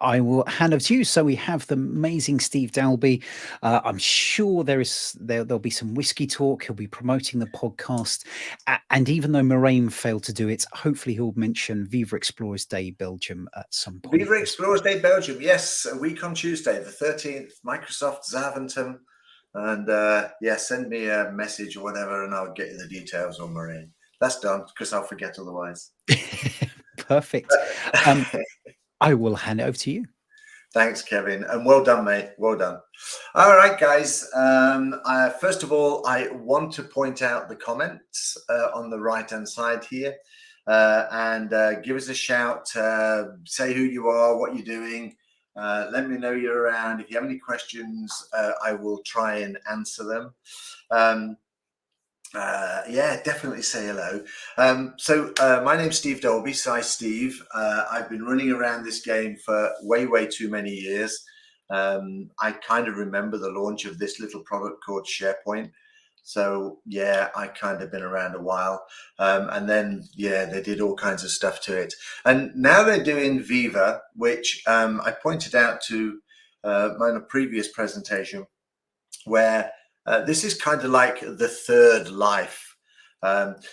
I will hand over to you. So we have the amazing Steve Dalby. I'm sure there'll be some whiskey talk. He'll be promoting the podcast, and even though Moraine failed to do it, hopefully he'll mention Viva Explorers Day Belgium at some point Viva as well. Explorers Day Belgium, yes, a week on Tuesday, the 13th, Microsoft Zaventem. And yeah, send me a message or whatever, and I'll get you the details on Moraine. That's done, because I'll forget otherwise. Perfect. I will hand it over to you. Thanks, Kevin, and well done, mate. Well done. All right, guys. First of all, I want to point out the comments on the right-hand side here, and give us a shout. Say who you are, what you're doing. Let me know you're around. If you have any questions, I will try and answer them. Yeah, definitely say hello. My name's Steve Dalby, Steve. I've been running around this game for way too many years. I kind of remember the launch of this little product called SharePoint. So yeah, I kind of been around a while. And then, yeah, they did all kinds of stuff to it. And now they're doing Viva, which I pointed out to my previous presentation, where this is kind of like the third life.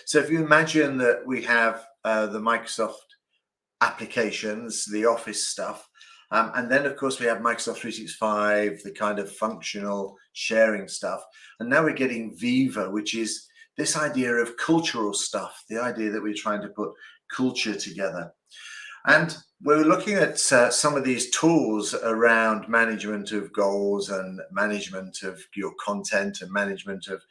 So if you imagine that we have the Microsoft applications, the Office stuff, and then of course we have Microsoft 365, the kind of functional sharing stuff. And now we're getting Viva, which is this idea of cultural stuff, the idea that we're trying to put culture together. And we're looking at some of these tools around management of goals and management of your content and management of,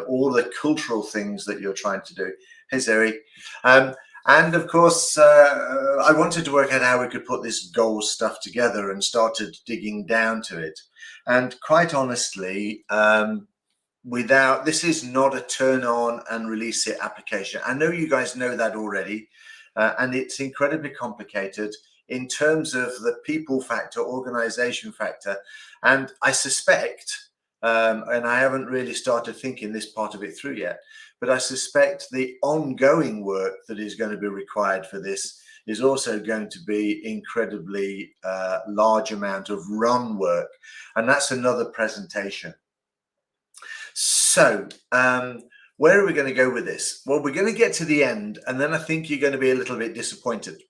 all the cultural things that you're trying to do. Hey, Zoe. And of course, I wanted to work out how we could put this goals stuff together and started digging down to it. And quite honestly, this is not a turn on and release it application. I know you guys know that already. And it's incredibly complicated in terms of the people factor, organization factor. And I suspect, and I haven't really started thinking this part of it through yet, but I suspect the ongoing work that is going to be required for this is also going to be incredibly large amount of run work. And that's another presentation. So, where are we going to go with this? Well, we're going to get to the end, and then I think you're going to be a little bit disappointed,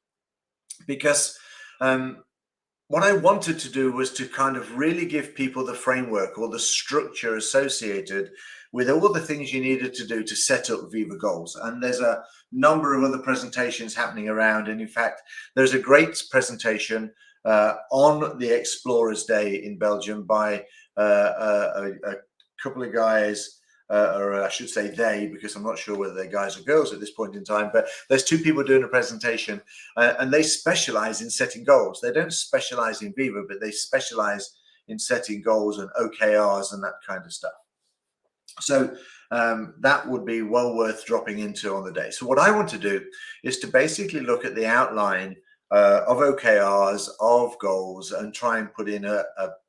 because what I wanted to do was to kind of really give people the framework or the structure associated with all the things you needed to do to set up Viva Goals. And there's a number of other presentations happening around. And in fact, there's a great presentation on the Explorers Day in Belgium by a couple of guys, or I should say they, because I'm not sure whether they're guys or girls at this point in time, but there's two people doing a presentation, and they specialize in setting goals. They don't specialize in Viva, but they specialize in setting goals and OKRs and that kind of stuff. So that would be well worth dropping into on the day. So what I want to do is to basically look at the outline of OKRs, of goals, and try and put in a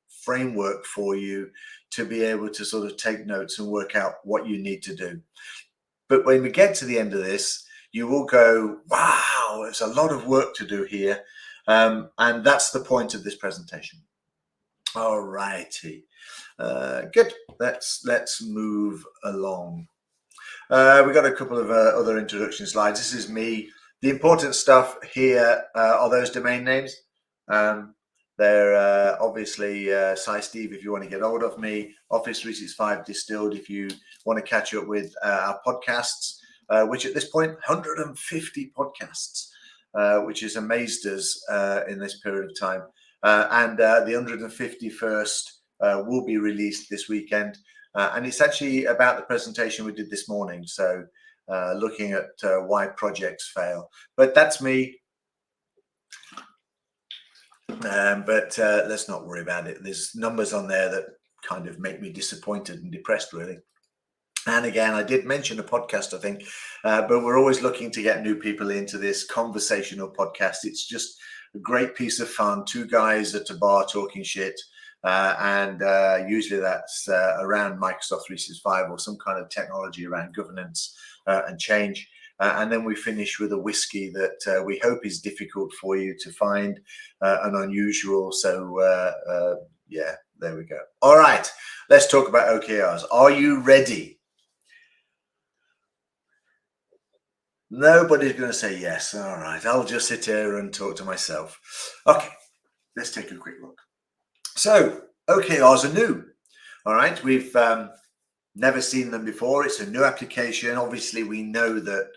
framework for you to be able to sort of take notes and work out what you need to do. But when we get to the end of this, you will go, wow, there's a lot of work to do here. And that's the point of this presentation. All righty. Good. Let's move along. We've got a couple of other introduction slides. This is me. The important stuff here are those domain names. They're obviously Steve if you want to get hold of me, Office 365 Distilled if you want to catch up with our podcasts, which at this point 150 podcasts, which has amazed us in this period of time. And the 151st will be released this weekend. And it's actually about the presentation we did this morning. So looking at why projects fail. But that's me. But let's not worry about it. There's numbers on there that kind of make me disappointed and depressed, really. And again, I did mention a podcast, I think, but we're always looking to get new people into this conversational podcast. It's just a great piece of fun. Two guys at a bar talking shit. And usually that's around Microsoft 365 or some kind of technology around governance and change. and then we finish with a whiskey that we hope is difficult for you to find and unusual. So yeah, there we go. All right, let's talk about OKRs. Are you ready? Nobody's going to say yes. All right, I'll just sit here and talk to myself. Okay, let's take a quick look. So OKRs are new. All right, we've never seen them before. It's a new application. Obviously, we know that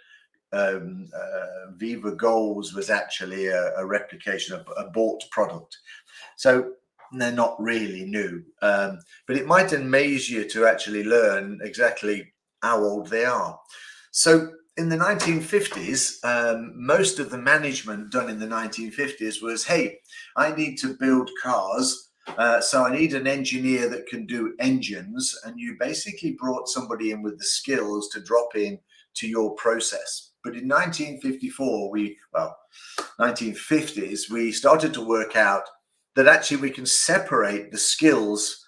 Viva Goals was actually a replication of a bought product. So they're not really new. But it might amaze you to actually learn exactly how old they are. So in the 1950s, most of the management done in the 1950s was, hey, I need to build cars. So I need an engineer that can do engines. And you basically brought somebody in with the skills to drop in to your process. But in 1954, 1950s, we started to work out that actually we can separate the skills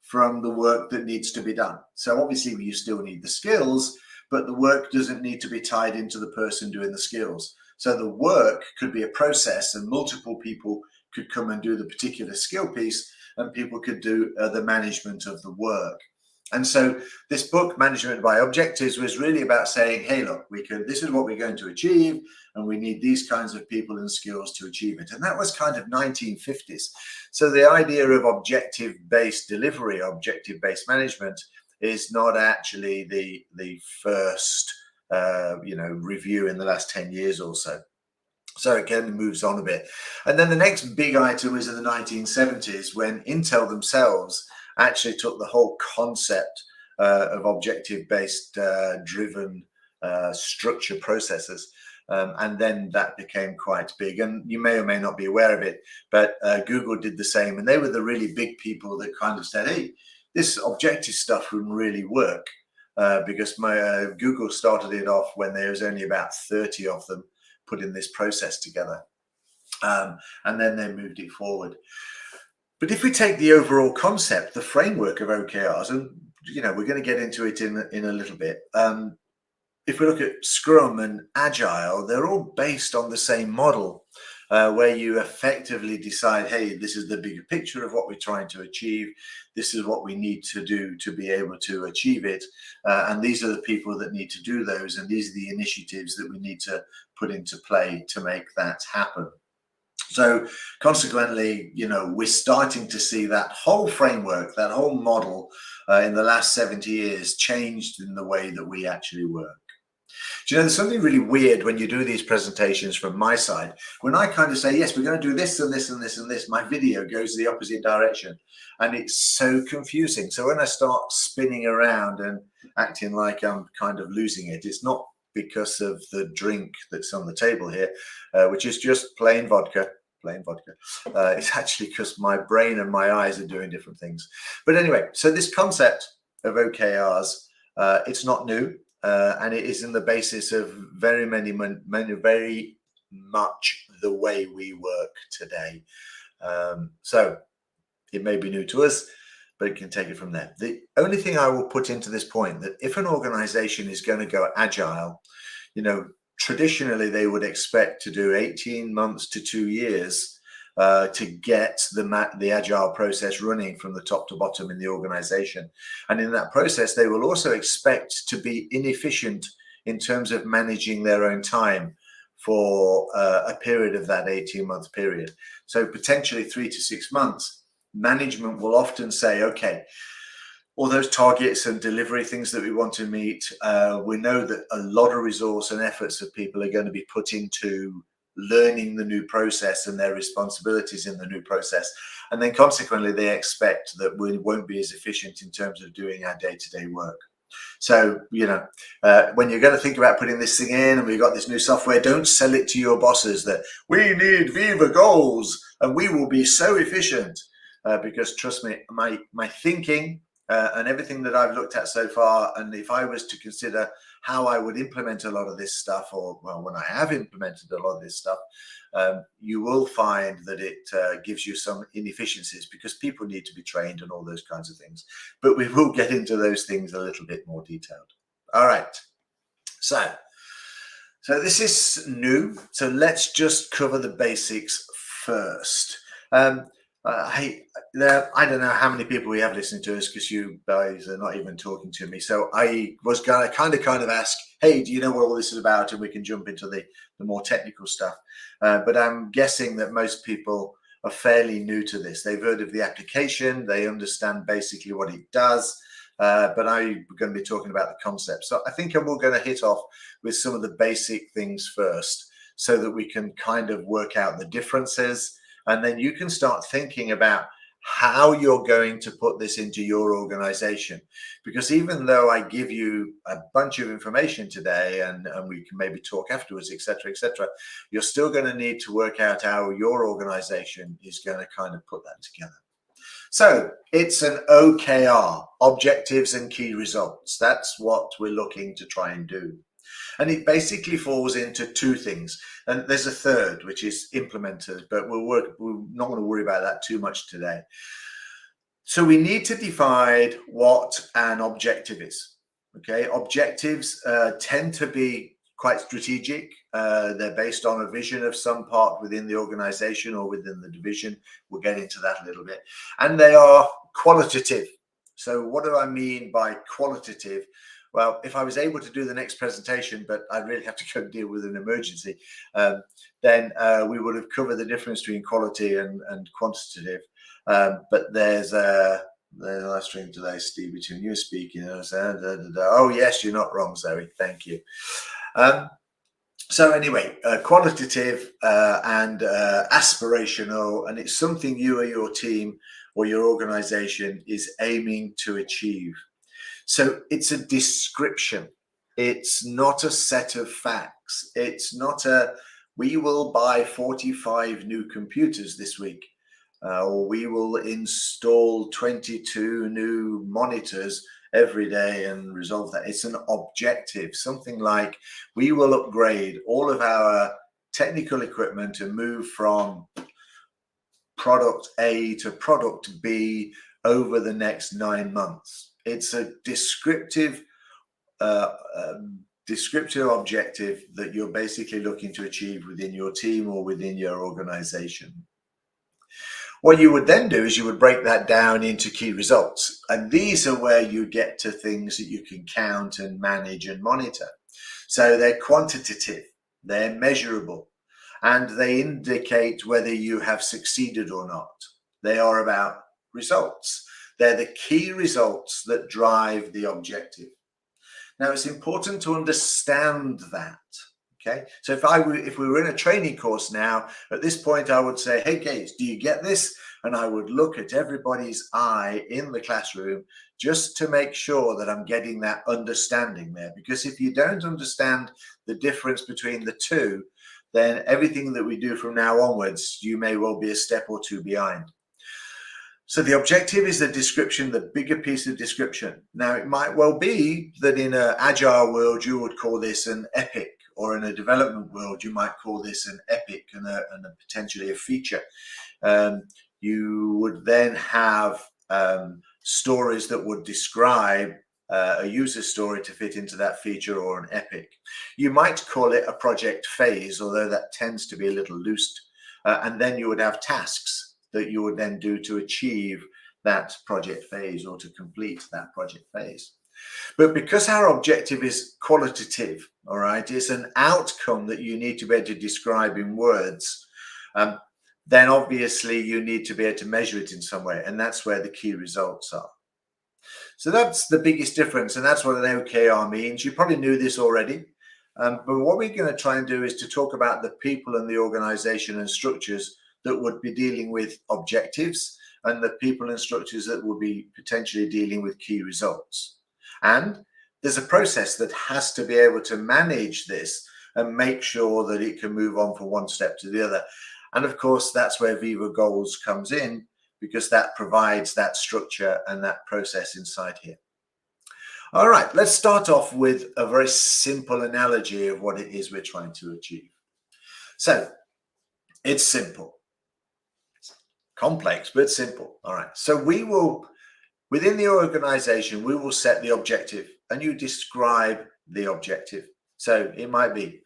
from the work that needs to be done. So obviously you still need the skills, but the work doesn't need to be tied into the person doing the skills. So the work could be a process and multiple people could come and do the particular skill piece and people could do the management of the work. And so this book, Management by Objectives, was really about saying, hey, look, this is what we're going to achieve, and we need these kinds of people and skills to achieve it. And that was kind of 1950s. So the idea of objective-based delivery, objective-based management is not actually the first review in the last 10 years or so. So it kind of moves on a bit. And then the next big item was in the 1970s when Intel themselves actually took the whole concept of objective-based driven structure processes. And then that became quite big. And you may or may not be aware of it, but Google did the same. And they were the really big people that kind of said, hey, this objective stuff wouldn't really work because Google started it off when there was only about 30 of them putting this process together. And then they moved it forward. But if we take the overall concept, the framework of OKRs, and we're going to get into it in a little bit. If we look at Scrum and Agile, they're all based on the same model, where you effectively decide, hey, this is the bigger picture of what we're trying to achieve. This is what we need to do to be able to achieve it. And these are the people that need to do those. And these are the initiatives that we need to put into play to make that happen. So consequently, we're starting to see that whole framework, that whole model in the last 70 years changed in the way that we actually work. Do you know, there's something really weird when you do these presentations from my side. When I kind of say, yes, we're going to do this and this and this and this, my video goes the opposite direction. And it's so confusing. So when I start spinning around and acting like I'm kind of losing it, it's not because of the drink that's on the table here, which is just plain vodka. It's actually because my brain and my eyes are doing different things. But anyway, so this concept of OKRs, it's not new. And it is in the basis of very much the way we work today. So it may be new to us, but it can take it from there. The only thing I will put into this point, that if an organization is going to go agile, traditionally they would expect to do 18 months to 2 years to get the agile process running from the top to bottom in the organization. And in that process, they will also expect to be inefficient in terms of managing their own time for a period of that 18-month period. So potentially 3 to 6 months, management will often say, okay, all those targets and delivery things that we want to meet, we know that a lot of resource and efforts of people are going to be put into learning the new process and their responsibilities in the new process. And then consequently, they expect that we won't be as efficient in terms of doing our day-to-day work. So, when you're going to think about putting this thing in and we've got this new software, don't sell it to your bosses that we need Viva Goals and we will be so efficient. Because trust me, my thinking and everything that I've looked at so far, and if I was to consider how I would implement a lot of this stuff, or when I have implemented a lot of this stuff, you will find that it gives you some inefficiencies because people need to be trained and all those kinds of things. But we will get into those things a little bit more detailed. All right. So So this is new. So let's just cover the basics first. Um, hey, I don't know how many people we have listening to us because you guys are not even talking to me. So I was going to kind of ask, hey, do you know what all this is about? And we can jump into the more technical stuff. But I'm guessing that most people are fairly new to this. They've heard of the application. They understand basically what it does. But I'm going to be talking about the concept. So I think we're going to hit off with some of the basic things first so that we can kind of work out the differences. And then you can start thinking about how you're going to put this into your organization. Because even though I give you a bunch of information today and we can maybe talk afterwards, etc., you're still going to need to work out how your organization is going to kind of put that together. So it's an OKR, objectives and key results. That's what we're looking to try and do. And it basically falls into two things. And there's a third, which is implementers, but we're not going to worry about that too much today. So we need to define what an objective is. Okay, objectives tend to be quite strategic. They're based on a vision of some part within the organization or within the division. We'll get into that a little bit. And they are qualitative. So what do I mean by qualitative? Well, if I was able to do the next presentation, but I really have to go deal with an emergency, then we would have covered the difference between quality and quantitative. But there's the last string today, Steve, between you speaking. Oh, yes, you're not wrong, Zoe. Thank you. So anyway, qualitative and aspirational, and it's something you or your team or your organization is aiming to achieve. So it's a description. It's not a set of facts. It's not a, we will buy 45 new computers this week, or we will install 22 new monitors every day and resolve that. It's an objective, something like we will upgrade all of our technical equipment and move from product A to product B over the next 9 months. It's a descriptive objective that you're basically looking to achieve within your team or within your organization. What you would then do is you would break that down into key results. And these are where you get to things that you can count and manage and monitor. So they're quantitative, they're measurable, and they indicate whether you have succeeded or not. They are about results. They're the key results that drive the objective. Now, it's important to understand that. Okay, so if we were in a training course now, at this point, I would say, hey, Gates, do you get this? And I would look at everybody's eye in the classroom just to make sure that I'm getting that understanding there. Because if you don't understand the difference between the two, then everything that we do from now onwards, you may well be a step or two behind. So the objective is the description, the bigger piece of description. Now, it might well be that in an agile world, you would call this an epic, or in a development world, you might call this an epic and potentially a feature. You would then have stories that would describe a user story to fit into that feature or an epic. You might call it a project phase, although that tends to be a little loose. And then you would have tasks that you would then do to achieve that project phase or to complete that project phase. But because our objective is qualitative, all right, it's an outcome that you need to be able to describe in words, then obviously you need to be able to measure it in some way. And that's where the key results are. So that's the biggest difference. And that's what an OKR means. You probably knew this already. But what we're going to try and do is to talk about the people and the organization and structures that would be dealing with objectives and the people and structures that will be potentially dealing with key results. And there's a process that has to be able to manage this and make sure that it can move on from one step to the other. And of course, that's where Viva Goals comes in, because that provides that structure and that process inside here. All right, let's start off with a very simple analogy of what it is we're trying to achieve. So it's simple. Complex, but simple. All right. So we will, within the organization, we will set the objective and you describe the objective. So it might be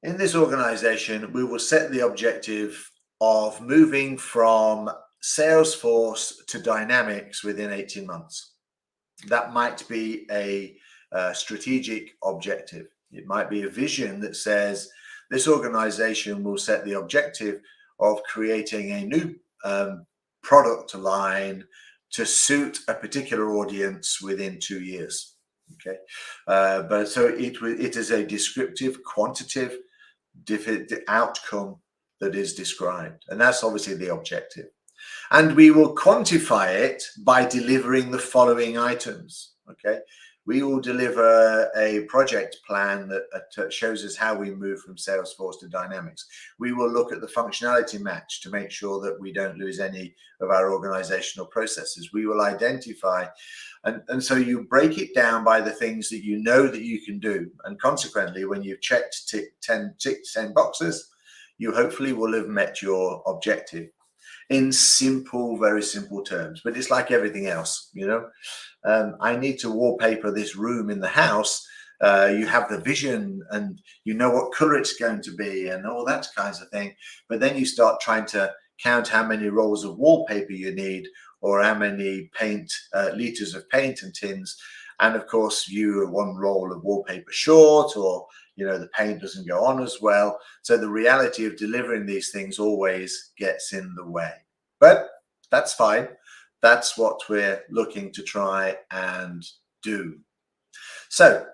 In this organization, we will set the objective of moving from Salesforce to Dynamics within 18 months. That might be a strategic objective. It might be a vision that says this organization will set the objective of creating a new product line to suit a particular audience within 2 years. Okay, but so it is a descriptive, quantitative outcome that is described, and that's obviously the objective. And we will quantify it by delivering the following items. Okay, we will deliver a project plan that shows us how we move from Salesforce to Dynamics. We will look at the functionality match to make sure that we don't lose any of our organizational processes. We will identify, and so you break it down by the things that you know that you can do. And consequently, when you've ticked 10 boxes, you hopefully will have met your objective in simple, very simple terms. But it's like everything else, you know. I need to wallpaper this room in the house. You have the vision and you know what color it's going to be and all that kinds of thing. But then you start trying to count how many rolls of wallpaper you need, or how many liters of paint and tins. And of course, you are one roll of wallpaper short, or you know, the paint doesn't go on as well. So the reality of delivering these things always gets in the way. But that's fine. That's what we're looking to try and do. So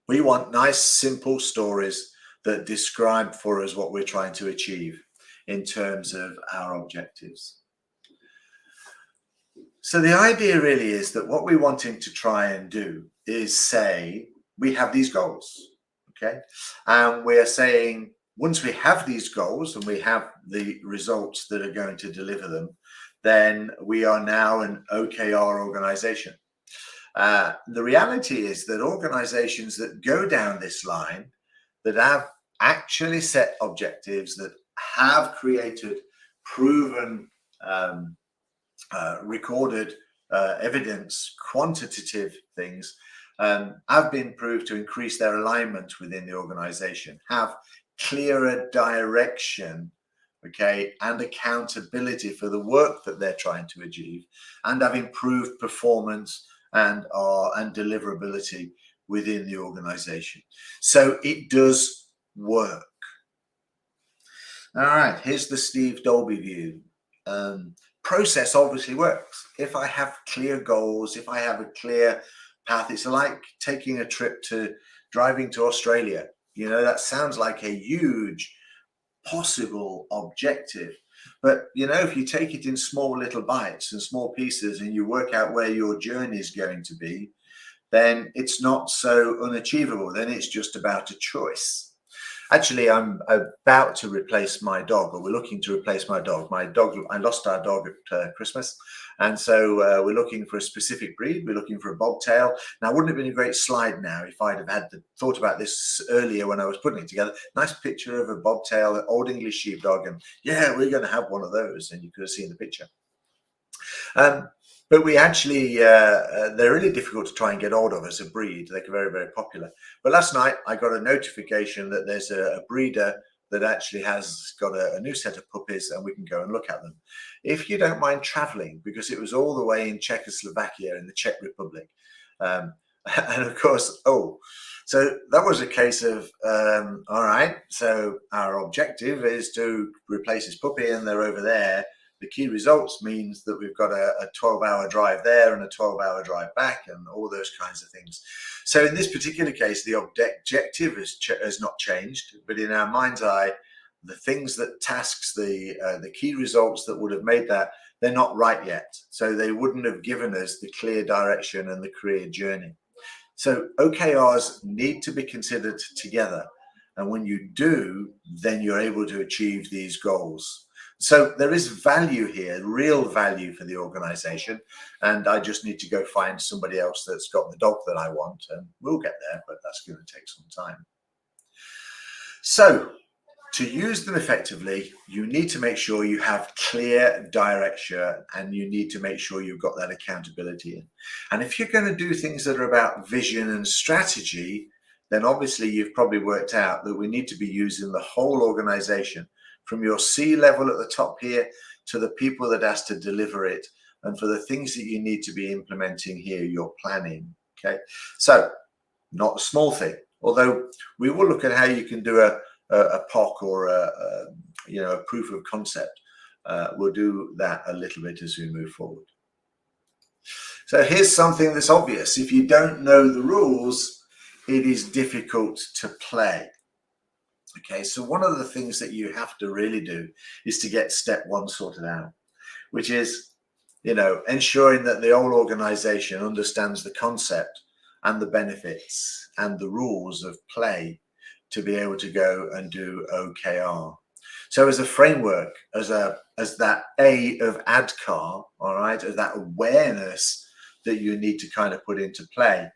we want nice, simple stories that describe for us what we're trying to achieve in terms of our objectives. So the idea really is that what we're wanting to try and do is say, we have these goals, okay? And we're saying, once we have these goals and we have the results that are going to deliver them, then we are now an OKR organization. The reality is that organizations that go down this line, that have actually set objectives, that have created proven recorded evidence, quantitative things, have been proved to increase their alignment within the organization, have clearer direction, okay, and accountability for the work that they're trying to achieve, and have improved performance and deliverability within the organization. So it does work. All right, here's the Steve Dalby view. Process obviously works. If I have clear goals, if I have a clear path, it's like taking a trip driving to Australia. You know, that sounds like a huge possible objective. But, you know, if you take it in small little bites and small pieces and you work out where your journey is going to be, then it's not so unachievable. Then it's just about a choice. Actually, I'm about to replace my dog, or we're looking to replace my dog. I lost our dog at Christmas. And so we're looking for a specific breed. We're looking for a bobtail. Now, wouldn't it have been a great slide now if I'd have thought about this earlier when I was putting it together? Nice picture of a bobtail, Old English sheepdog. And yeah, we're going to have one of those. And you could have seen the picture. But we actually, they're really difficult to try and get hold of as a breed. They're very, very popular. But last night I got a notification that there's a breeder that actually has got a new set of puppies, and we can go and look at them. If you don't mind traveling, because it was all the way in Czechoslovakia, in the Czech Republic. And of course, so that was a case of, all right, so our objective is to replace this puppy, and they're over there. The key results means that we've got a 12-hour drive there and a 12-hour drive back and all those kinds of things. So in this particular case, the objective has not changed, but in our mind's eye, the things that tasks, the key results that would have made that, they're not right yet. So they wouldn't have given us the clear direction and the clear journey. So OKRs need to be considered together. And when you do, then you're able to achieve these goals. So there is value here, real value for the organization. And I just need to go find somebody else that's got the dog that I want, and we'll get there, but that's going to take some time. So to use them effectively, you need to make sure you have clear direction, and you need to make sure you've got that accountability in. And if you're going to do things that are about vision and strategy, then obviously you've probably worked out that we need to be using the whole organization, from your C level at the top here to the people that has to deliver it, and for the things that you need to be implementing here, your planning. Okay, so not a small thing, although we will look at how you can do a POC or a proof of concept. We'll do that a little bit as we move forward. So here's something that's obvious. If you don't know the rules, it is difficult to play. Okay, so one of the things that you have to really do is to get step one sorted out, which is, ensuring that the whole organization understands the concept and the benefits and the rules of play to be able to go and do OKR. So as a framework, as that A of ADKAR, all right, as that awareness that you need to kind of put into play,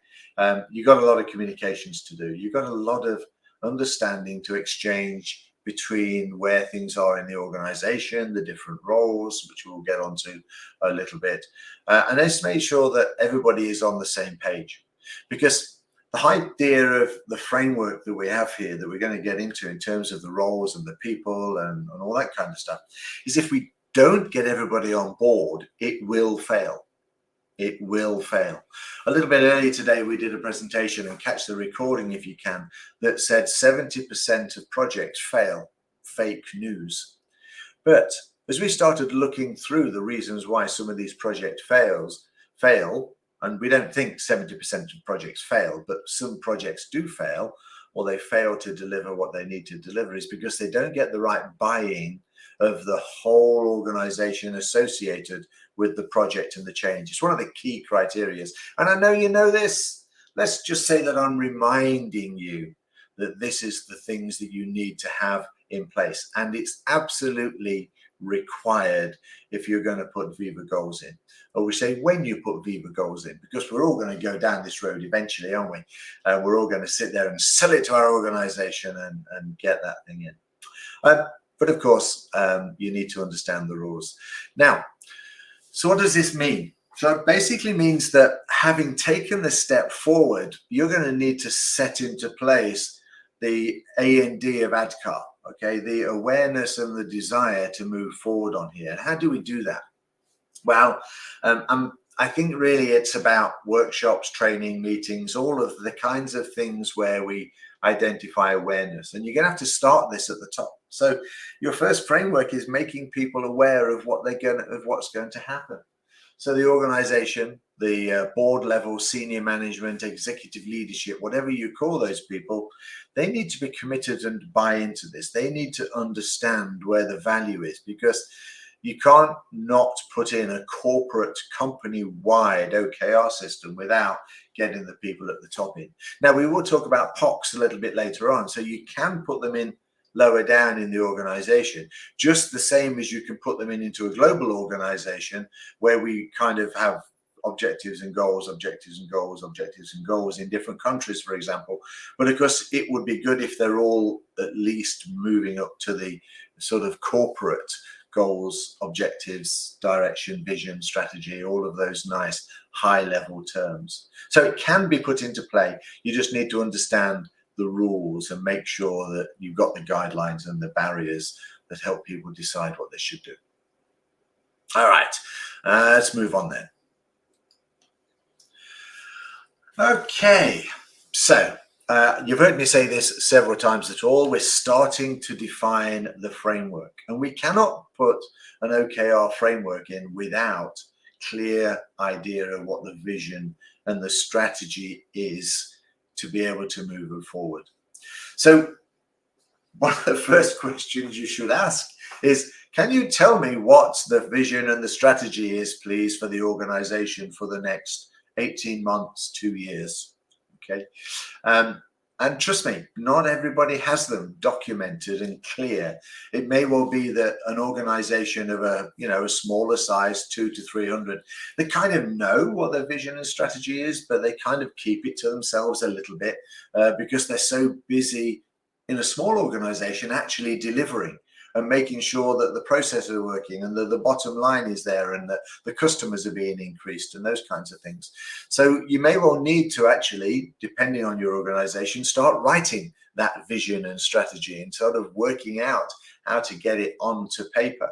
you've got a lot of communications to do. You've got a lot of understanding to exchange between where things are in the organization, the different roles, which we'll get onto a little bit, and just make sure that everybody is on the same page. Because the idea of the framework that we have here that we're going to get into in terms of the roles and the people and all that kind of stuff is, if we don't get everybody on board, it will fail. It will fail. A little bit earlier today, we did a presentation, and catch the recording if you can, that said 70% of projects fail. Fake news. But as we started looking through the reasons why some of these projects fail, and we don't think 70% of projects fail, but some projects do fail, or they fail to deliver what they need to deliver, is because they don't get the right buy-in of the whole organization associated with the project and the change. It's one of the key criteria. And I know you know this. Let's just say that I'm reminding you that this is the things that you need to have in place. And it's absolutely required if you're going to put Viva Goals in. Or we say when you put Viva Goals in, because we're all going to go down this road eventually, aren't we? We're all going to sit there and sell it to our organization and get that thing in. But of course, you need to understand the rules. Now, so what does this mean? So it basically means that having taken the step forward, you're going to need to set into place the A&D of ADKAR, okay? The awareness and the desire to move forward on here. And how do we do that? Well, I think really it's about workshops, training, meetings, all of the kinds of things where we identify awareness. And you're going to have to start this at the top. So your first framework is making people aware of what's going to happen. So the organization, the board level, senior management, executive leadership, whatever you call those people, they need to be committed and buy into this. They need to understand where the value is, because you can't not put in a corporate company-wide OKR system without getting the people at the top in. Now, we will talk about POCs a little bit later on, so you can put them in lower down in the organization, just the same as you can put them into a global organization where we kind of have objectives and goals, objectives and goals, objectives and goals in different countries, for example. But of course, it would be good if they're all at least moving up to the sort of corporate goals, objectives, direction, vision, strategy, all of those nice high level terms. So it can be put into play. You just need to understand the rules and make sure that you've got the guidelines and the barriers that help people decide what they should do. All right, let's move on then. Okay, so you've heard me say this several times at all. We're starting to define the framework, and we cannot put an OKR framework in without clear idea of what the vision and the strategy is to be able to move it forward. So one of the first questions you should ask is, can you tell me what the vision and the strategy is, please, for the organization for the next 18 months, 2 years? Okay. And trust me, not everybody has them documented and clear. It may well be that an organization of a smaller size, 200 to 300, they kind of know what their vision and strategy is, but they kind of keep it to themselves a little bit because they're so busy in a small organization actually delivering. and making sure that the processes are working and the bottom line is there and that the customers are being increased and those kinds of things. So you may well need to actually, depending on your organization, start writing that vision and strategy and sort of working out how to get it onto paper.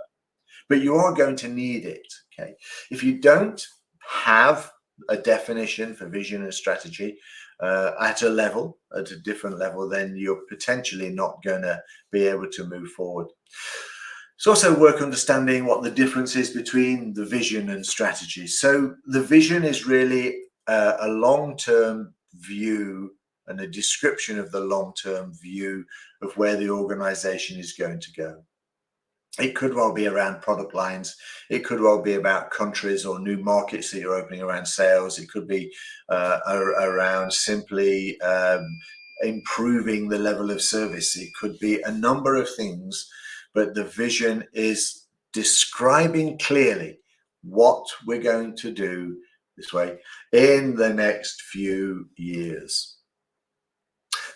But you are going to need it, okay? If you don't have a definition for vision and strategy at a different level, then you're potentially not going to be able to move forward. It's also worth understanding what the difference is between the vision and strategy. So the vision is really a long-term view and a description of the long-term view of where the organization is going to go. It could well be around product lines. It could well be about countries or new markets that you're opening around sales. It could be around simply improving the level of service. It could be a number of things, but the vision is describing clearly what we're going to do this way in the next few years.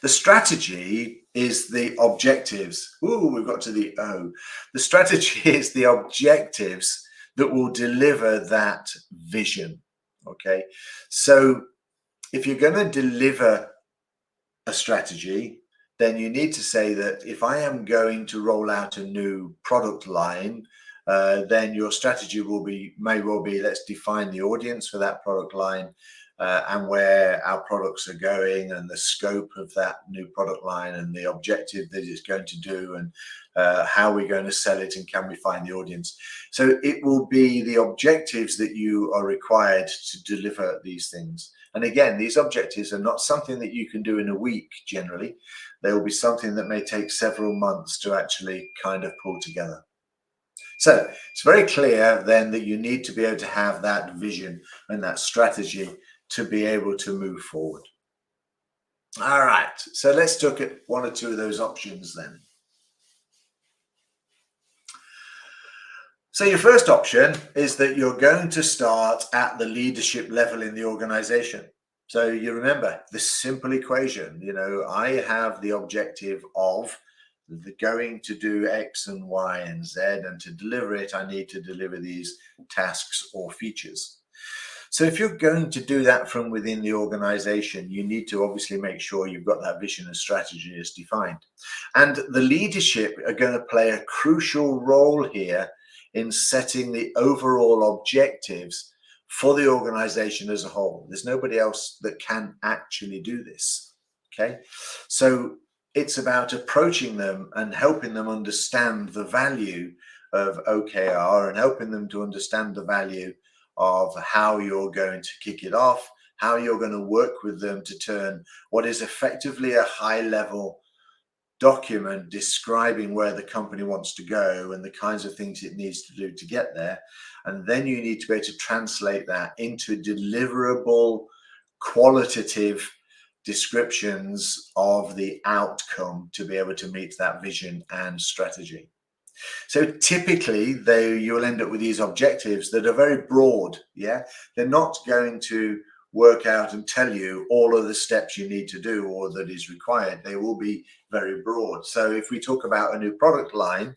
The strategy is the objectives. Ooh, we've got to the O. The strategy is the objectives that will deliver that vision. Okay. So if you're going to deliver a strategy, then you need to say that if I am going to roll out a new product line, then your strategy may well be, let's define the audience for that product line. And where our products are going and the scope of that new product line and the objective that it's going to do and how we're going to sell it and can we find the audience. So it will be the objectives that you are required to deliver these things. And again, these objectives are not something that you can do in a week generally. They will be something that may take several months to actually kind of pull together. So it's very clear then that you need to be able to have that vision and that strategy to be able to move forward. All right, so let's look at one or two of those options then. So your first option is that you're going to start at the leadership level in the organization. So you remember the simple equation, I have the objective of going to do X and Y and Z, and to deliver it, I need to deliver these tasks or features. So if you're going to do that from within the organization, you need to obviously make sure you've got that vision and strategy as defined. And the leadership are going to play a crucial role here in setting the overall objectives for the organization as a whole. There's nobody else that can actually do this. Okay. So it's about approaching them and helping them understand the value of OKR and helping them to understand the value of how you're going to kick it off, how you're going to work with them to turn what is effectively a high-level document describing where the company wants to go and the kinds of things it needs to do to get there. And then you need to be able to translate that into deliverable, qualitative descriptions of the outcome to be able to meet that vision and strategy. So typically you'll end up with these objectives that are very broad. Yeah, they're not going to work out and tell you all of the steps you need to do or that is required. They will be very broad. So if we talk about a new product line,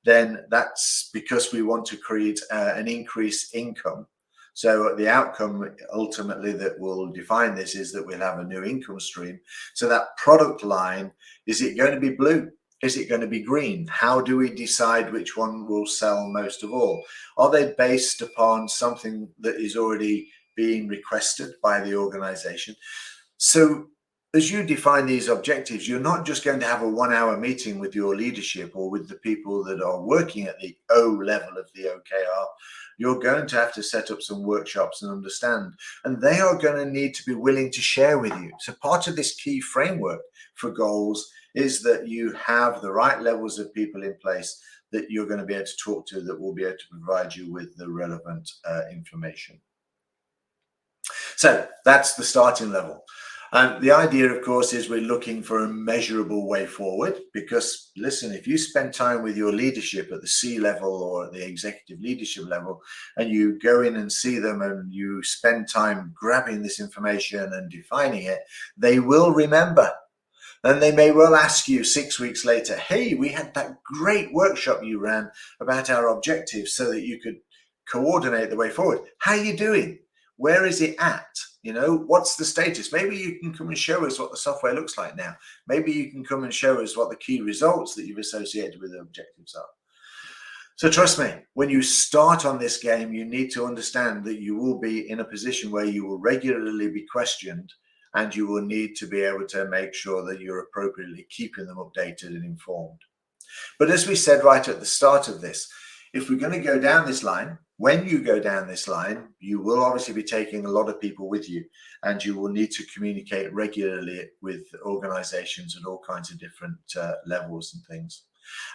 then that's because we want to create an increased income. So the outcome ultimately that will define this is that we'll have a new income stream. So that product line, is it going to be blue? Is it going to be green? How do we decide which one will sell most of all? Are they based upon something that is already being requested by the organization? So as you define these objectives, you're not just going to have a 1-hour meeting with your leadership or with the people that are working at the O level of the OKR. You're going to have to set up some workshops and understand, and they are going to need to be willing to share with you. So part of this key framework for goals is that you have the right levels of people in place that you're going to be able to talk to, that will be able to provide you with the relevant information. So that's the starting level. The idea, of course, is we're looking for a measurable way forward, because listen, if you spend time with your leadership at the C level or at the executive leadership level, and you go in and see them and you spend time grabbing this information and defining it, they will remember. Then they may well ask you 6 weeks later, hey, we had that great workshop you ran about our objectives so that you could coordinate the way forward. How are you doing? Where is it at? You know, what's the status? Maybe you can come and show us what the software looks like now. Maybe you can come and show us what the key results that you've associated with the objectives are. So trust me, when you start on this game, you need to understand that you will be in a position where you will regularly be questioned, and you will need to be able to make sure that you're appropriately keeping them updated and informed. But as we said right at the start of this, if we're going to go down this line, when you go down this line, you will obviously be taking a lot of people with you, and you will need to communicate regularly with organizations at all kinds of different levels and things.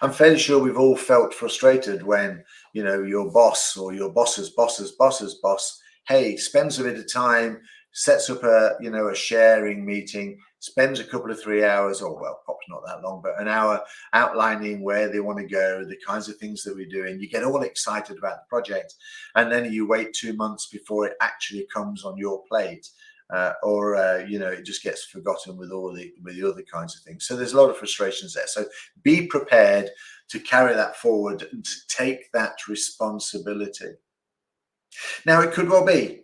I'm fairly sure we've all felt frustrated when, you know, your boss or your boss's boss, hey, spends a bit of time, sets up a, you know, a sharing meeting, spends a couple of 3 hours, or well, perhaps not that long, but an hour outlining where they want to go, the kinds of things that we're doing. You get all excited about the project, and then you wait 2 months before it actually comes on your plate. You know, it just gets forgotten with the other kinds of things. So there's a lot of frustrations there. So be prepared to carry that forward and to take that responsibility. Now, it could well be,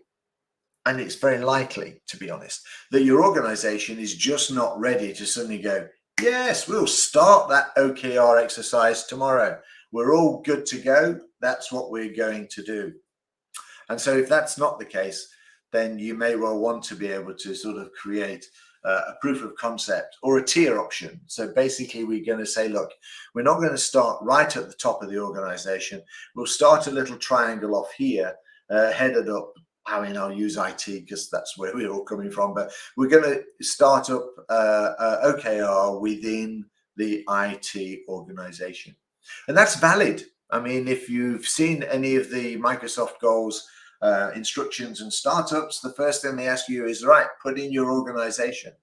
and it's very likely, to be honest, that your organization is just not ready to suddenly go, yes, we'll start that OKR exercise tomorrow. We're all good to go. That's what we're going to do. And so if that's not the case, then you may well want to be able to sort of create a proof of concept or a tier option. So basically, we're going to say, look, we're not going to start right at the top of the organization. We'll start a little triangle off here, headed up. I mean, I'll use IT because that's where we're all coming from. But we're going to start up OKR within the IT organization. And that's valid. I mean, if you've seen any of the Microsoft goals, instructions and startups, the first thing they ask you is, right, put in your organization.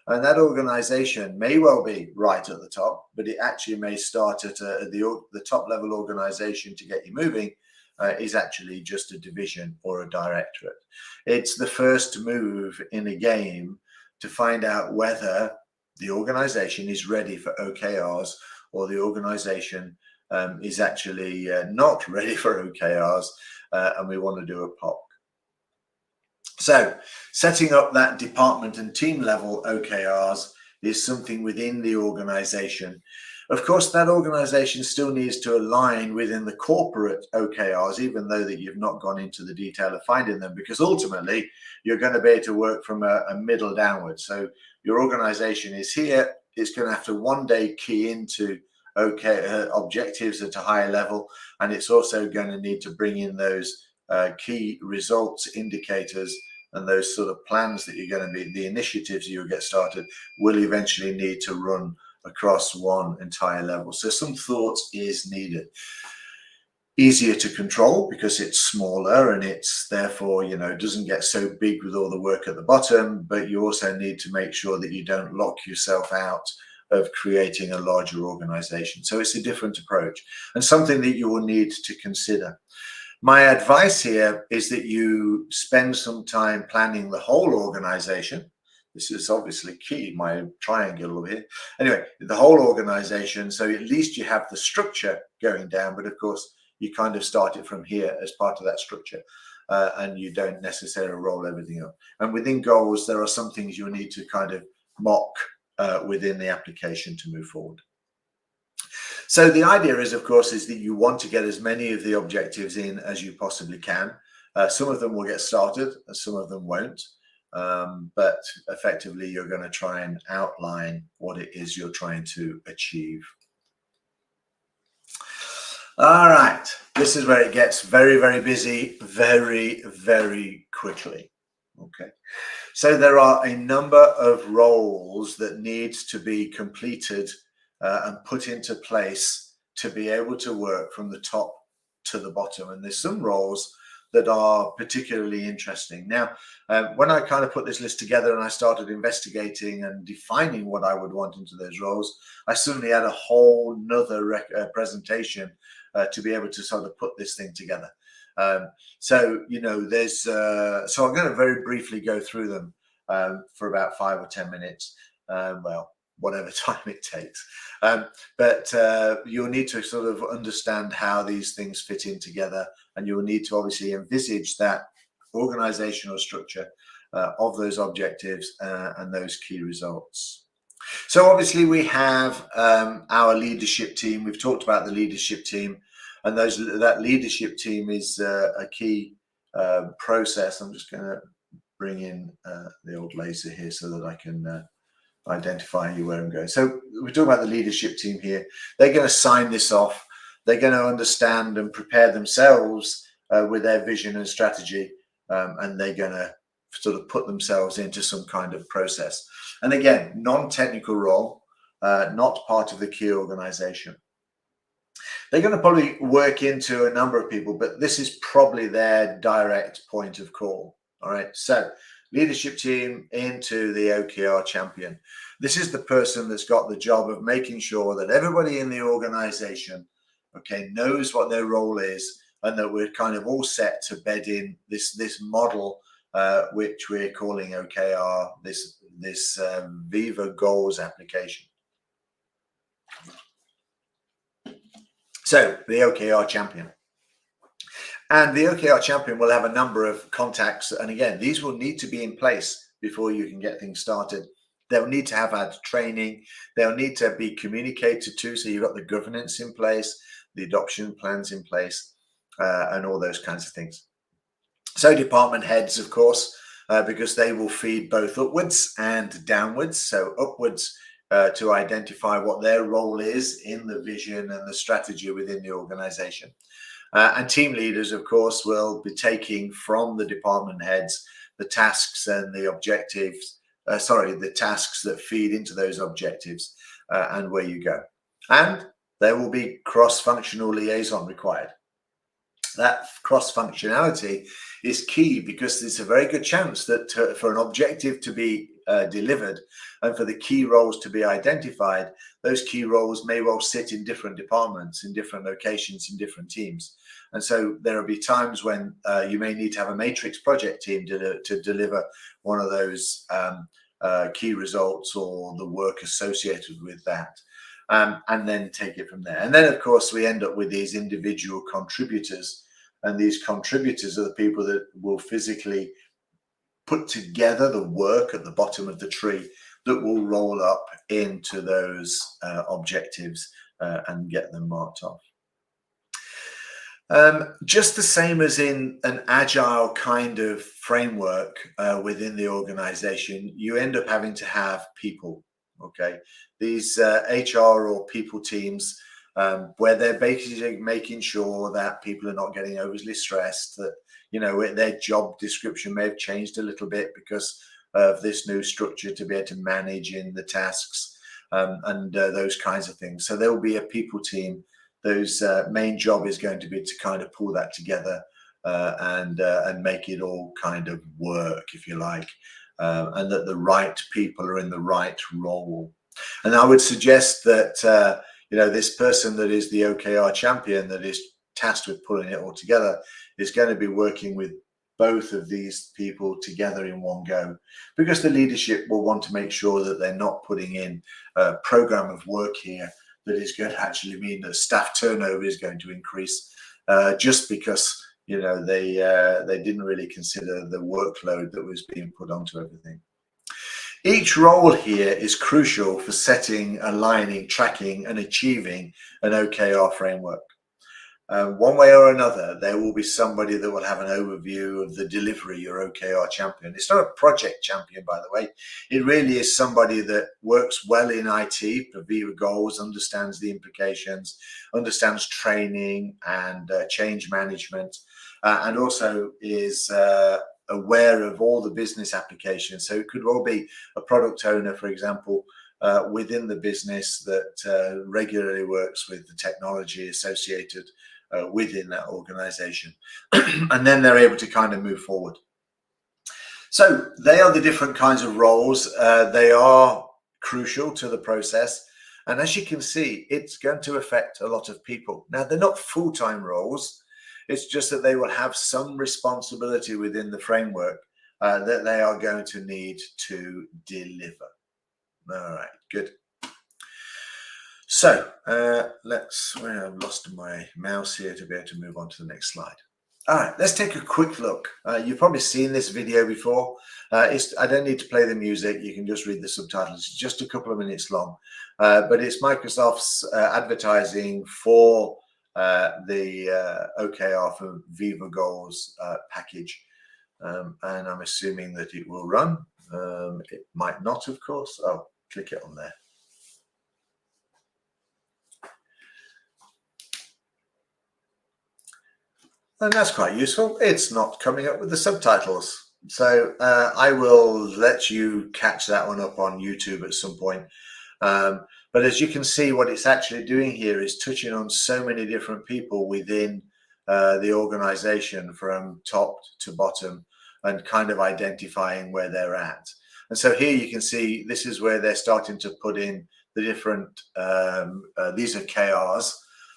And that organization may well be right at the top, but it actually may start at the top level organization to get you moving. Is actually just a division or a directorate. It's the first move in a game to find out whether the organization is ready for OKRs or the organization is actually not ready for OKRs, and we want to do a POC. So setting up that department and team level OKRs is something within the organization. Of course, that organization still needs to align within the corporate OKRs, even though that you've not gone into the detail of finding them, because ultimately you're going to be able to work from a middle downwards. So your organization is here. It's going to have to one day key into objectives at a higher level, and it's also going to need to bring in those key results indicators, and those sort of plans that you're going to be, the initiatives you'll get started will eventually need to run across one entire level. So some thought is needed. Easier to control because it's smaller, and it's therefore, you know, doesn't get so big with all the work at the bottom, but you also need to make sure that you don't lock yourself out of creating a larger organization. So it's a different approach and something that you will need to consider. My advice here is that you spend some time planning the whole organization. This is obviously key, my triangle over here. Anyway, the whole organization, so at least you have the structure going down, but of course, you kind of start it from here as part of that structure, and you don't necessarily roll everything up. And within goals, there are some things you'll need to kind of mock within the application to move forward. So the idea is, of course, is that you want to get as many of the objectives in as you possibly can. Some of them will get started and some of them won't. But effectively, you're going to try and outline what it is you're trying to achieve. All right, this is where it gets very, very busy, very, very quickly. Okay, so there are a number of roles that needs to be completed and put into place to be able to work from the top to the bottom. And there's some roles that are particularly interesting. Now, when I kind of put this list together and I started investigating and defining what I would want into those roles, I suddenly had a whole nother presentation to be able to sort of put this thing together. So, you know, there's, so I'm going to very briefly go through them for about 5 or 10 minutes. Well, whatever time it takes. But you'll need to sort of understand how these things fit in together, and you will need to obviously envisage that organizational structure of those objectives and those key results. So obviously we have our leadership team. We've talked about the leadership team, and that leadership team is a key process. I'm just going to bring in the old laser here so that I can identify you where I'm going. So we're talking about the leadership team here. They're going to sign this off. They're going to understand and prepare themselves with their vision and strategy, and they're going to sort of put themselves into some kind of process. And again, non-technical role, not part of the key organization. They're going to probably work into a number of people, but this is probably their direct point of call. All right. So leadership team into the OKR champion. This is the person that's got the job of making sure that everybody in the organization, okay, knows what their role is, and that we're kind of all set to bed in this model, which we're calling OKR, this Viva Goals application. So the OKR champion. And the OKR champion will have a number of contacts. And again, these will need to be in place before you can get things started. They'll need to have had training. They'll need to be communicated to. So you've got the governance in place, the adoption plans in place, and all those kinds of things. So department heads, of course, because they will feed both upwards and downwards. So upwards to identify what their role is in the vision and the strategy within the organization. And team leaders, of course, will be taking from the department heads the tasks and the objectives, the tasks that feed into those objectives and where you go. And there will be cross-functional liaison required. That cross-functionality is key because there's a very good chance that for an objective to be delivered and for the key roles to be identified, those key roles may well sit in different departments, in different locations, in different teams. And so there will be times when you may need to have a matrix project team to deliver one of those key results or the work associated with that. And then take it from there. And then, of course, we end up with these individual contributors. And these contributors are the people that will physically put together the work at the bottom of the tree that will roll up into those objectives and get them marked off. Just the same as in an agile kind of framework within the organization, you end up having to have people. Okay, these HR or people teams where they're basically making sure that people are not getting overly stressed, that, you know, their job description may have changed a little bit because of this new structure to be able to manage in the tasks and those kinds of things. So there will be a people team whose main job is going to be to kind of pull that together and make it all kind of work, if you like. And that the right people are in the right role. And I would suggest that, you know, this person that is the OKR champion that is tasked with pulling it all together is going to be working with both of these people together in one go, because the leadership will want to make sure that they're not putting in a program of work here that is going to actually mean that staff turnover is going to increase just because, you know, they didn't really consider the workload that was being put onto everything. Each role here is crucial for setting, aligning, tracking, and achieving an OKR framework. One way or another, there will be somebody that will have an overview of the delivery, your OKR champion. It's not a project champion, by the way. It really is somebody that works well in IT for Viva Goals, understands the implications, understands training and change management, and also is aware of all the business applications. So it could well be a product owner, for example, within the business that regularly works with the technology associated within that organization. And then they're able to kind of move forward. So they are the different kinds of roles. They are crucial to the process. And as you can see, it's going to affect a lot of people. Now, they're not full-time roles. It's just that they will have some responsibility within the framework that they are going to need to deliver. All right, good. I've lost my mouse here to be able to move on to the next slide. All right, let's take a quick look. You've probably seen this video before. I don't need to play the music. You can just read the subtitles. It's just a couple of minutes long, but it's Microsoft's advertising for the OKR for Viva Goals package. And I'm assuming that it will run. It might not, of course. I'll click it on there. And that's quite useful. It's not coming up with the subtitles. So I will let you catch that one up on YouTube at some point. But as you can see, what it's actually doing here is touching on so many different people within the organization from top to bottom and kind of identifying where they're at. And so here you can see this is where they're starting to put in the different, these are KRs.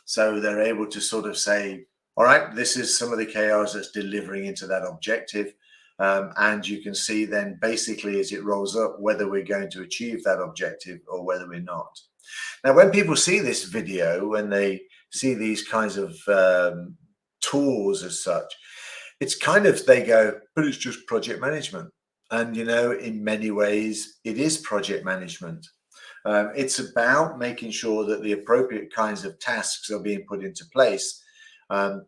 So they're able to sort of say, all right, this is some of the KRs that's delivering into that objective. And you can see then basically as it rolls up whether we're going to achieve that objective or whether we're not. Now, when people see this video, when they see these kinds of tools as such, it's kind of, they go, but it's just project management. And, you know, in many ways, it is project management. It's about making sure that the appropriate kinds of tasks are being put into place and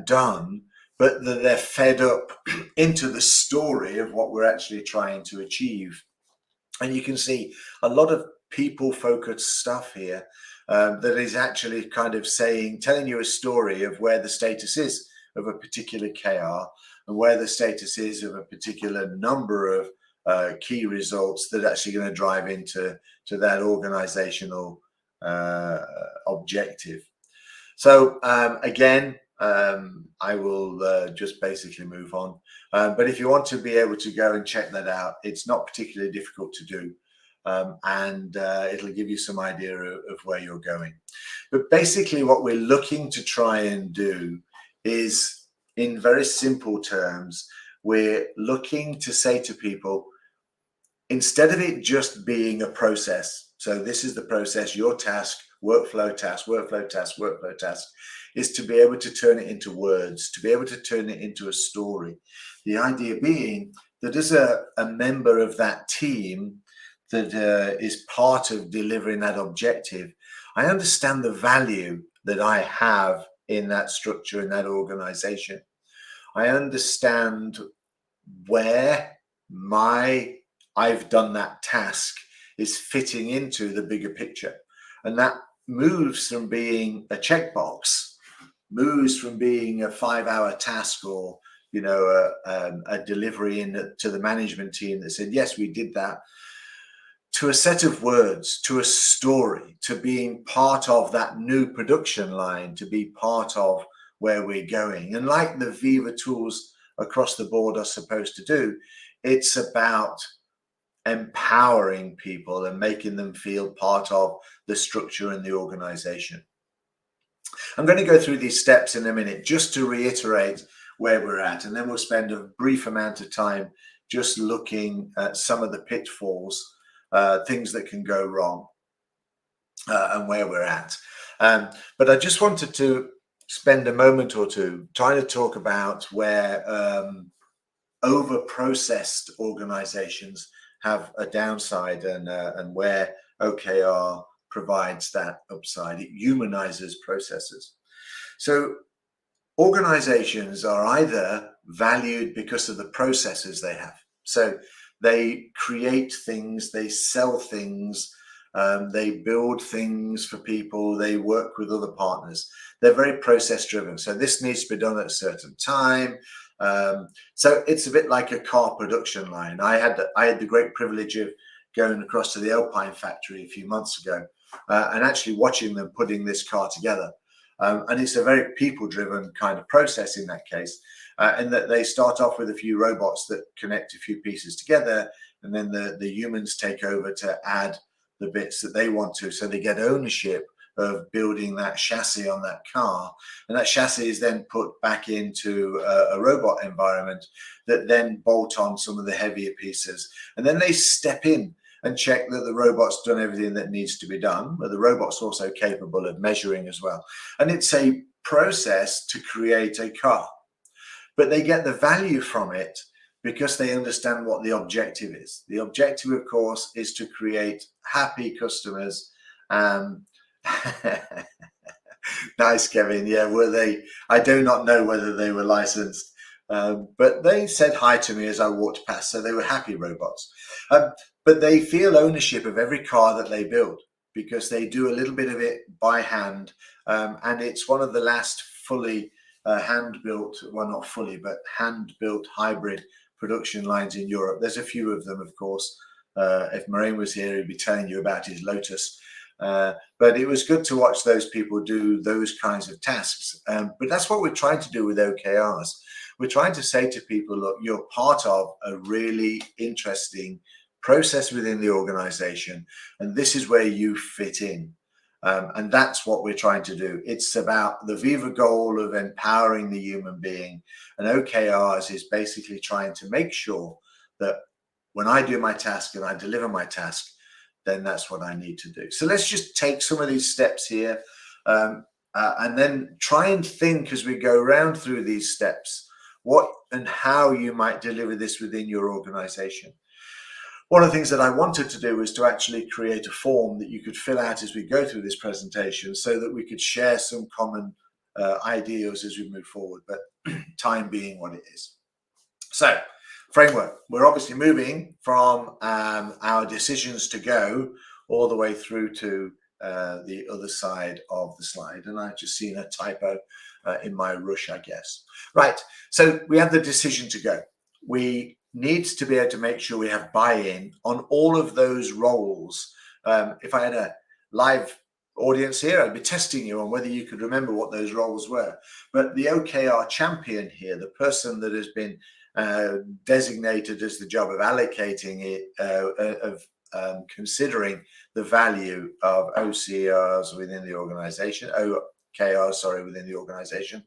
done, but that they're fed up into the story of what we're actually trying to achieve. And you can see a lot of people-focused stuff here that is actually kind of telling you a story of where the status is of a particular KR and where the status is of a particular number of key results that are actually going to drive into that organizational objective. So again, I will just basically move on. But if you want to be able to go and check that out, it's not particularly difficult to do. And it'll give you some idea of where you're going. But basically what we're looking to try and do is, in very simple terms, we're looking to say to people, instead of it just being a process, so this is the process, your task, workflow task, workflow task, workflow task, is to be able to turn it into words, to be able to turn it into a story. The idea being that as a member of that team that is part of delivering that objective, I understand the value that I have in that structure, in that organization. I understand where I've done that task is fitting into the bigger picture. And that moves from being a checkbox, moves from being a 5-hour task or, you know, a delivery to the management team that said, yes, we did that, to a set of words, to a story, to being part of that new production line, to be part of where we're going. And like the Viva tools across the board are supposed to do, it's about empowering people and making them feel part of the structure and the organization. I'm going to go through these steps in a minute just to reiterate where we're at, and then we'll spend a brief amount of time just looking at some of the pitfalls, things that can go wrong, and where we're at. But I just wanted to spend a moment or two trying to talk about where over-processed organizations have a downside and where OKR provides that upside. It humanizes processes. So organizations are either valued because of the processes they have. So they create things, they sell things, they build things for people, they work with other partners. They're very process driven. So this needs to be done at a certain time. So it's a bit like a car production line. I had the great privilege of going across to the Alpine factory a few months ago and actually watching them putting this car together. And it's a very people-driven kind of process in that case, in that they start off with a few robots that connect a few pieces together, and then the humans take over to add the bits that they want to, so they get ownership of building that chassis on that car, and that chassis is then put back into a robot environment that then bolt on some of the heavier pieces, and then they step in and check that the robot's done everything that needs to be done, but the robot's also capable of measuring as well. And it's a process to create a car, but they get the value from it because they understand what the objective is. The objective, of course, is to create happy customers. Nice, Kevin. Yeah, were they? I do not know whether they were licensed, but they said hi to me as I walked past, so they were happy robots. But they feel ownership of every car that they build because they do a little bit of it by hand, and it's one of the last fully hand-built, well, not fully, but hand-built hybrid production lines in Europe. There's a few of them, of course. If Moraine was here, he'd be telling you about his Lotus. But it was good to watch those people do those kinds of tasks. But that's what we're trying to do with OKRs. We're trying to say to people, look, you're part of a really interesting process within the organization, and this is where you fit in. And that's what we're trying to do. It's about the Viva goal of empowering the human being. And OKRs is basically trying to make sure that when I do my task and I deliver my task, then that's what I need to do. So let's just take some of these steps here and then try and think as we go around through these steps, what and how you might deliver this within your organization. One of the things that I wanted to do was to actually create a form that you could fill out as we go through this presentation so that we could share some common ideas as we move forward, but time being what it is. So, framework. We're obviously moving from our decisions to go all the way through to the other side of the slide. And I've just seen a typo in my rush, I guess. Right, so we have the decision to go. We need to be able to make sure we have buy-in on all of those roles. If I had a live audience here, I'd be testing you on whether you could remember what those roles were. But the OKR champion here, the person that has been designated as the job of allocating it, considering the value of OKRs within the organization, within the organization,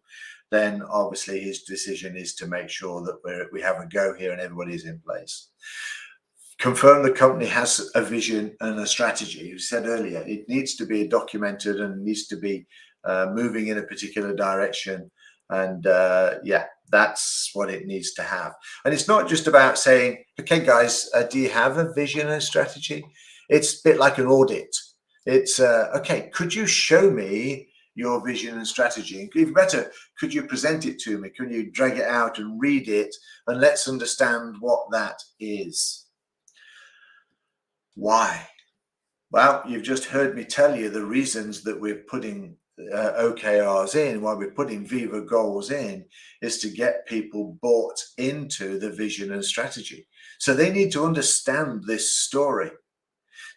then obviously his decision is to make sure that we have a go here and everybody's in place. Confirm the company has a vision and a strategy. You said earlier, it needs to be documented and needs to be moving in a particular direction. And yeah, that's what it needs to have. And it's not just about saying, okay, guys, do you have a vision and strategy? It's a bit like an audit. It's, okay, could you show me your vision and strategy? And even better, could you present it to me? Can you drag it out and read it? And let's understand what that is. Why? Well, you've just heard me tell you the reasons that we're putting OKRs in, why we're putting Viva Goals in, is to get people bought into the vision and strategy. So they need to understand this story.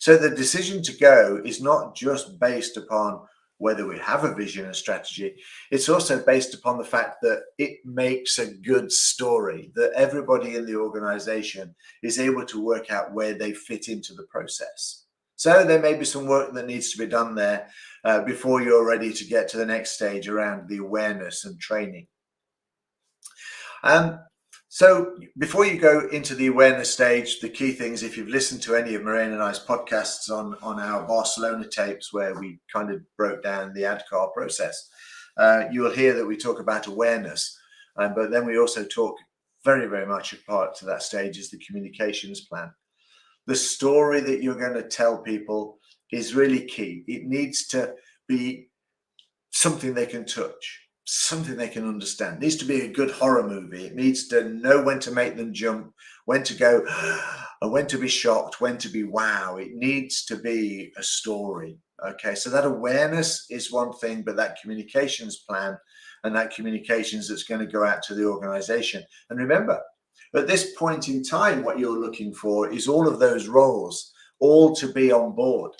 So the decision to go is not just based upon whether we have a vision and strategy. It's also based upon the fact that it makes a good story, that everybody in the organization is able to work out where they fit into the process. So there may be some work that needs to be done there before you're ready to get to the next stage around the awareness and training. So before you go into the awareness stage, the key things, if you've listened to any of Moraine and I's podcasts on our Barcelona tapes where we kind of broke down the ADCAR process, you will hear that we talk about awareness, but then we also talk very, very much a part to that stage is the communications plan. The story that you're going to tell people is really key. It needs to be something they can touch, something they can understand. It needs to be a good horror movie. It needs to know when to make them jump, when to go, and when to be shocked, when to be wow. It needs to be a story. Okay, so that awareness is one thing, but that communications plan and that communications that's going to go out to the organization. And remember, at this point in time, what you're looking for is all of those roles, all to be on board.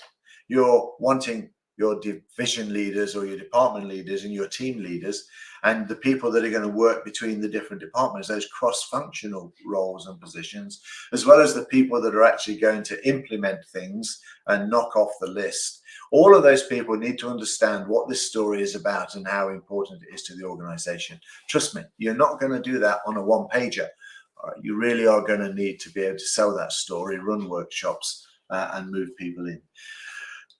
You're wanting your division leaders or your department leaders and your team leaders and the people that are going to work between the different departments, those cross-functional roles and positions, as well as the people that are actually going to implement things and knock off the list. All of those people need to understand what this story is about and how important it is to the organization. Trust me, you're not going to do that on a one-pager. You really are going to need to be able to sell that story, run workshops, and move people in.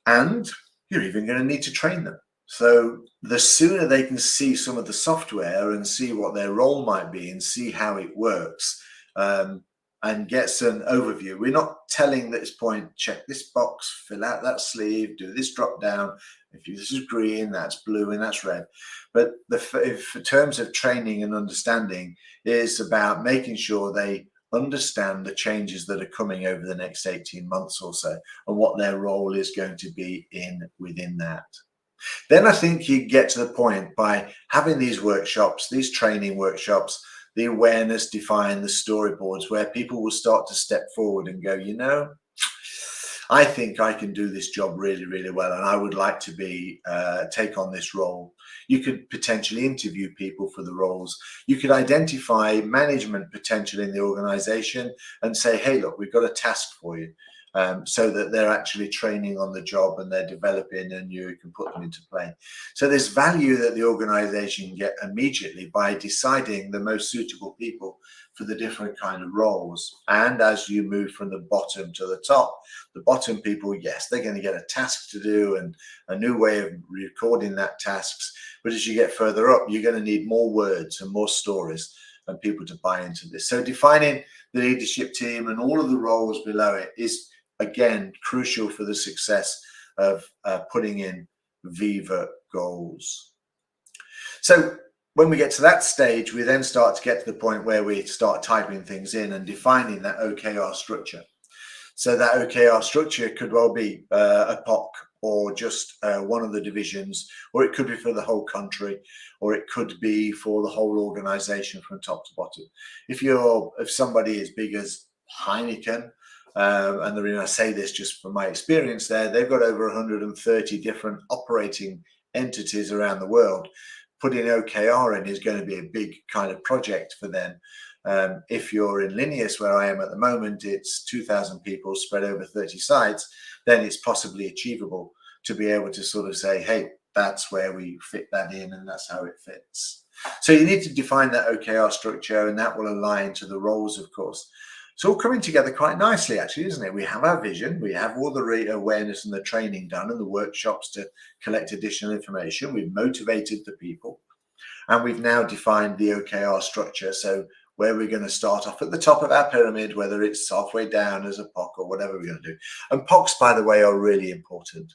And you're even going to need to train them. So the sooner they can see some of the software and see what their role might be and see how it works, and gets an overview. We're not telling at this point, check this box, fill out that sleeve, do this drop down. If this is green, that's blue, and that's red. But in terms of training and understanding, is about making sure they understand the changes that are coming over the next 18 months or so, and what their role is going to be within that. Then I think you get to the point by having these workshops, these training workshops, the awareness define, the storyboards, where people will start to step forward and go, I think I can do this job really, really well, and I would like to take on this role. You could potentially interview people for the roles. You could identify management potential in the organization and say, hey, look, we've got a task for you. So that they're actually training on the job and they're developing, and you can put them into play. So there's value that the organization can get immediately by deciding the most suitable people for the different kind of roles. And as you move from the bottom to the top, the bottom people, yes, they're going to get a task to do and a new way of recording that tasks. But as you get further up, you're going to need more words and more stories and people to buy into this. So defining the leadership team and all of the roles below it is, again, crucial for the success of putting in Viva Goals. So when we get to that stage, we then start to get to the point where we start typing things in and defining that OKR structure. So that OKR structure could well be a POC, or just one of the divisions, or it could be for the whole country, or it could be for the whole organization from top to bottom. If somebody as big as Heineken, and the reason I say this just from my experience there, they've got over 130 different operating entities around the world. Putting OKR in is going to be a big kind of project for them. If you're in Linnaeus, where I am at the moment, it's 2,000 people spread over 30 sites, then it's possibly achievable to be able to sort of say, hey, that's where we fit that in and that's how it fits. So you need to define that OKR structure, and that will align to the roles, of course. It's all coming together quite nicely, actually, isn't it? We have our vision, we have all the awareness and the training done and the workshops to collect additional information. We've motivated the people, and we've now defined the OKR structure. So where we're going to start off at the top of our pyramid, whether it's halfway down as a POC or whatever we're going to do. And POCs, by the way, are really important.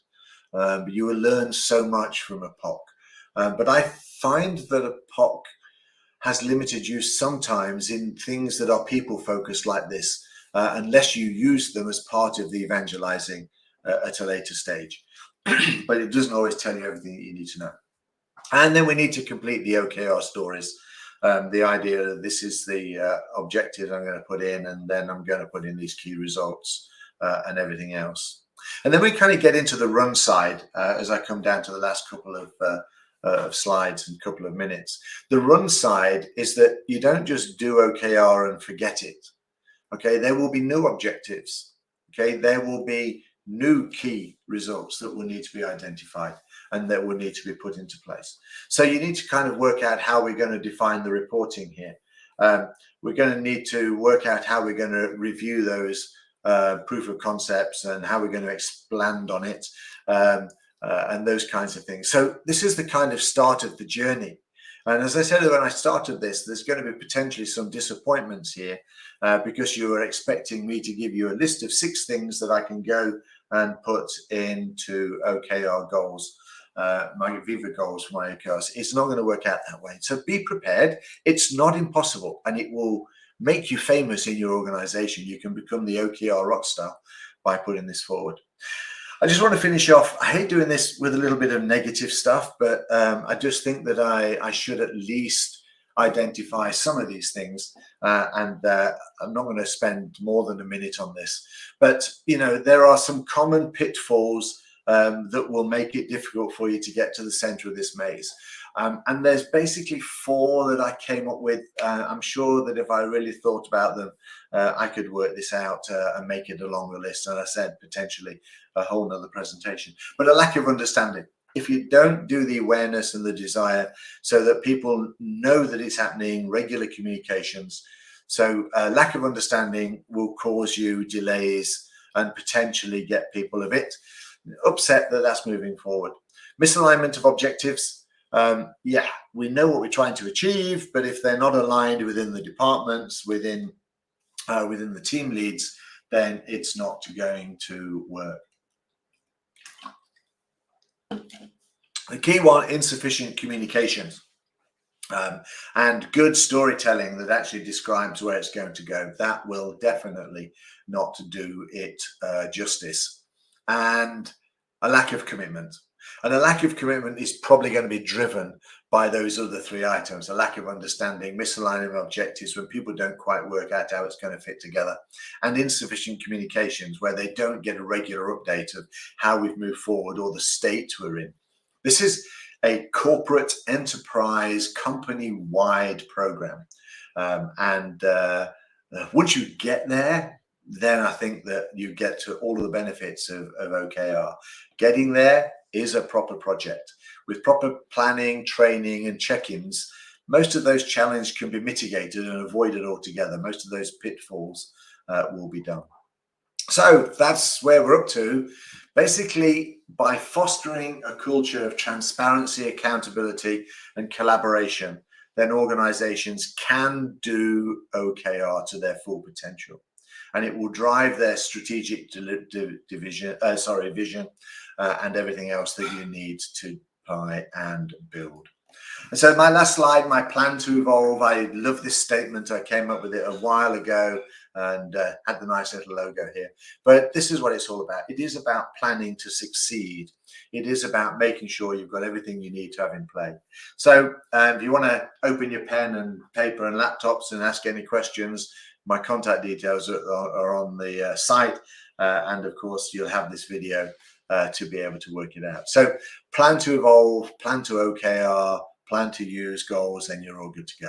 You will learn so much from a POC. But I find that a POC has limited use sometimes in things that are people focused like this, unless you use them as part of the evangelizing at a later stage. But it doesn't always tell you everything that you need to know. And then we need to complete the OKR stories. The idea that this is the objectives I'm going to put in, and then I'm going to put in these key results and everything else. And then we kind of get into the run side as I come down to the last couple of slides and couple of minutes. The run side is that you don't just do OKR and forget it. Okay, there will be new objectives. Okay, there will be new key results that will need to be identified and that will need to be put into place. So you need to kind of work out how we're going to define the reporting here. We're going to need to work out how we're going to review those proof of concepts and how we're going to expand on it. And those kinds of things. So this is the kind of start of the journey. And as I said when I started this, there's going to be potentially some disappointments here because you are expecting me to give you a list of 6 things that I can go and put into OKR goals, my Viva goals for my OKRs. It's not going to work out that way. So be prepared. It's not impossible, and it will make you famous in your organization. You can become the OKR rock star by putting this forward. I just want to finish off. I hate doing this with a little bit of negative stuff, but I just think that I should at least identify some of these things. And I'm not going to spend more than a minute on this. But, there are some common pitfalls that will make it difficult for you to get to the center of this maze. And there's basically 4 that I came up with. I'm sure that if I really thought about them, I could work this out and make it a longer list. And I said, potentially a whole nother presentation, but a lack of understanding. If you don't do the awareness and the desire so that people know that it's happening, regular communications. So lack of understanding will cause you delays and potentially get people a bit upset that that's moving forward. Misalignment of objectives. Yeah, we know what we're trying to achieve, but if they're not aligned within the departments, within the team leads, then it's not going to work. The key one, insufficient communications. And good storytelling that actually describes where it's going to go. That will definitely not do it justice. And a lack of commitment. And a lack of commitment is probably going to be driven by those other three items: a lack of understanding, misalignment of objectives when people don't quite work out how it's going to fit together, and insufficient communications where they don't get a regular update of how we've moved forward or the state we're in. This is a corporate enterprise company-wide program. Once you get there, then I think that you get to all of the benefits of OKR. Getting there is a proper project. With proper planning, training, and check-ins, most of those challenges can be mitigated and avoided altogether. Most of those pitfalls will be done. So that's where we're up to. Basically, by fostering a culture of transparency, accountability, and collaboration, then organizations can do OKR to their full potential. And it will drive their strategic vision and everything else that you need to buy and build. And so my last slide, my plan to evolve. I love this statement. I came up with it a while ago and had the nice little logo here. But this is what it's all about. It is about planning to succeed. It is about making sure you've got everything you need to have in play. So if you want to open your pen and paper and laptops and ask any questions, my contact details are on the site. And of course, you'll have this video to be able to work it out. So plan to evolve, plan to OKR, plan to use goals, and you're all good to go.